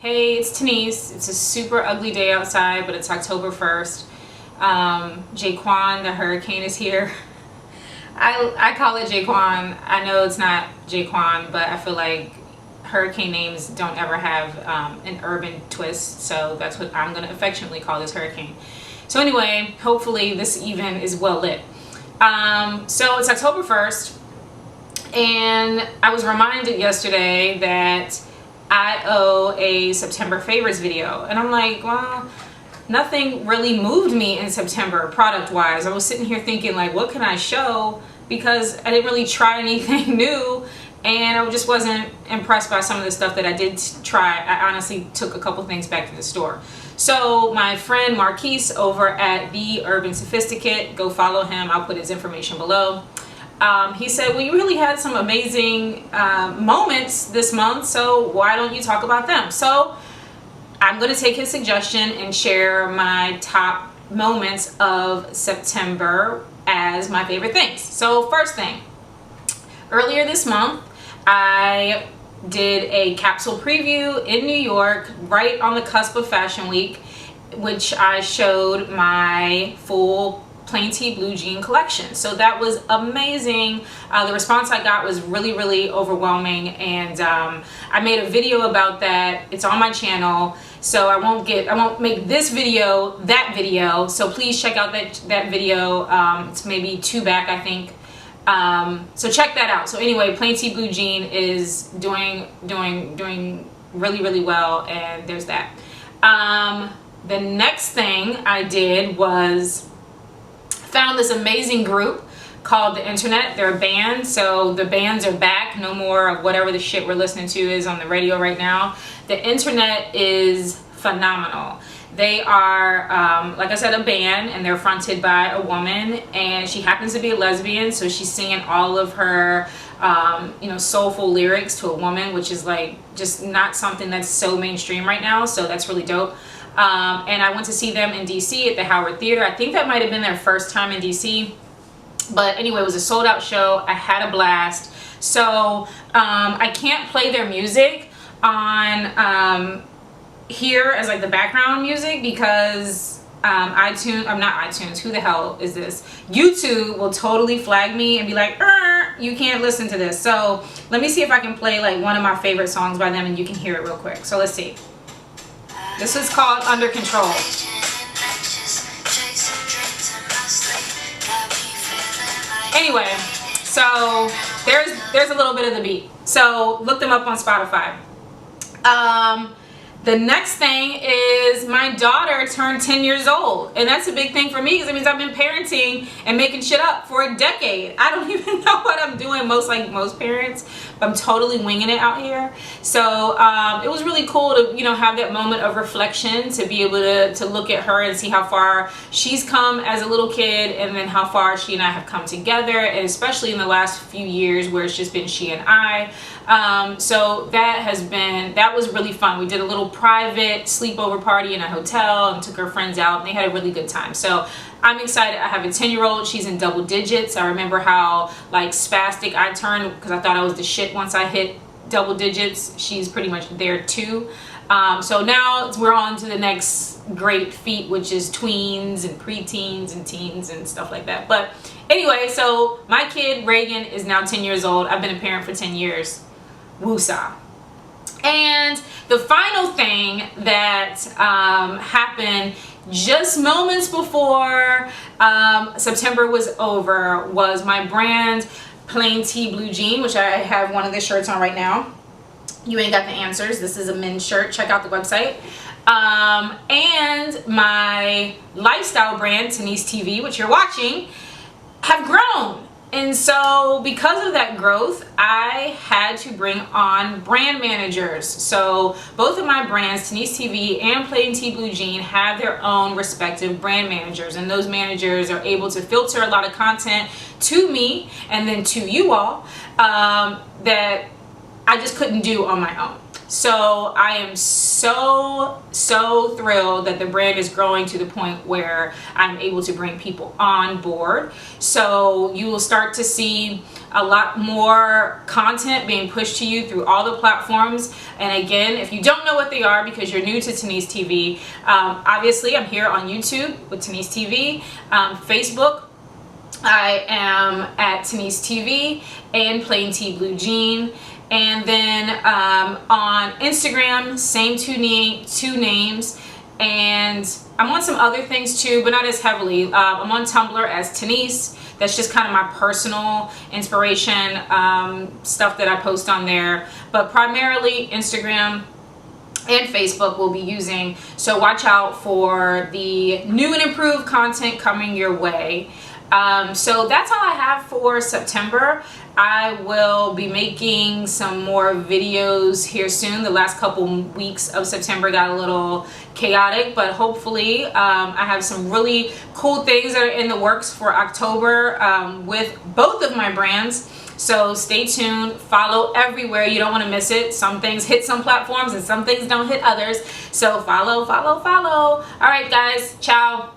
Hey, it's Teneice. It's a super ugly day outside, but it's October 1st. Jaquan, the hurricane, is here. I call it Jaquan. I know it's not Jaquan, but I feel like hurricane names don't ever have an urban twist, so that's what I'm going to affectionately call this hurricane. So anyway, hopefully this even is well lit. So it's October 1st, and I was reminded yesterday that I owe a September favorites video, and I'm like, well, nothing really moved me in September product wise. I was sitting here thinking, like, what can I show, because I didn't really try anything new, and I just wasn't impressed by some of the stuff that I did try. I honestly took a couple things back to the store. So my friend Marquise over at The Urban Sophisticate, go follow him, I'll put his information below. He said, well, you really had some amazing moments this month, so why don't you talk about them? So I'm going to take his suggestion and share my top moments of September as my favorite things. So first thing, earlier this month, I did a capsule preview in New York, right on the cusp of Fashion Week, which I showed my full plain tee blue jean collection. So that was amazing. The response I got was really overwhelming, and I made a video about that. It's on my channel, so I won't make this video that video, so please check out that video. It's maybe 2 back, I think. So check that out. So anyway, plain tee blue jean is doing really well, and there's that. The next thing I did was found this amazing group called The Internet. They're a band, so the bands are back. No more of whatever the shit we're listening to is on the radio right now. The Internet is phenomenal. They are, like I said, a band, and they're fronted by a woman, and she happens to be a lesbian, so she's singing all of her soulful lyrics to a woman, which is like just not something that's so mainstream right now, so that's really dope. And I went to see them in DC at the Howard Theater. I think that might have been their first time in DC, but anyway, it was a sold out show. I had a blast. So I can't play their music on here as like the background music because iTunes, who the hell is this? YouTube will totally flag me and be like, you can't listen to this. So let me see if I can play like one of my favorite songs by them and you can hear it real quick. So let's see. This is called Under Control. Anyway, so there's a little bit of the beat. So look them up on Spotify. The next thing is my daughter turned 10 years old, and that's a big thing for me because it means I've been parenting and making shit up for a decade. I don't even know what I'm doing, like most parents. I'm totally winging it out here. So it was really cool to have that moment of reflection, to be able to look at her and see how far she's come as a little kid, and then how far she and I have come together, and especially in the last few years where it's just been she and I. So that was really fun. We did a little private sleepover party in a hotel and took her friends out, and they had a really good time. So I'm excited. I have a 10-year-old. She's in double digits. I remember how like spastic I turned because I thought I was the shit once I hit double digits. She's pretty much there too. So now we're on to the next great feat, which is tweens and preteens and teens and stuff like that. But anyway, so my kid Reagan is now 10 years old. I've been a parent for 10 years. Woosah. And the final thing that happened just moments before September was over was my brand plain tee blue jean, which I have one of the shirts on right now. You ain't got the answers. This is a men's shirt. Check out the website. And my lifestyle brand, TeneiceTV, which you're watching, have grown. And so because of that growth, I had to bring on brand managers. So both of my brands, TeneiceTV and Plain Tee Blue Jean, have their own respective brand managers. And those managers are able to filter a lot of content to me and then to you all that I just couldn't do on my own. So I am so thrilled that the brand is growing to the point where I'm able to bring people on board. So you will start to see a lot more content being pushed to you through all the platforms. And again, if you don't know what they are because you're new to TeneiceTV, obviously I'm here on YouTube with TeneiceTV, Facebook, I am at TeneiceTV and Plain T Blue Jean. And then on Instagram, same two names. And I'm on some other things too, but not as heavily. I'm on Tumblr as Teneice. That's just kind of my personal inspiration, stuff that I post on there. But primarily Instagram and Facebook will be using. So watch out for the new and improved content coming your way. So that's all I have for September. I will be making some more videos here soon. The last couple weeks of September got a little chaotic, but hopefully I have some really cool things that are in the works for October with both of my brands. So stay tuned, follow everywhere. You don't want to miss it. Some things hit some platforms and some things don't hit others. So follow. All right, guys, ciao.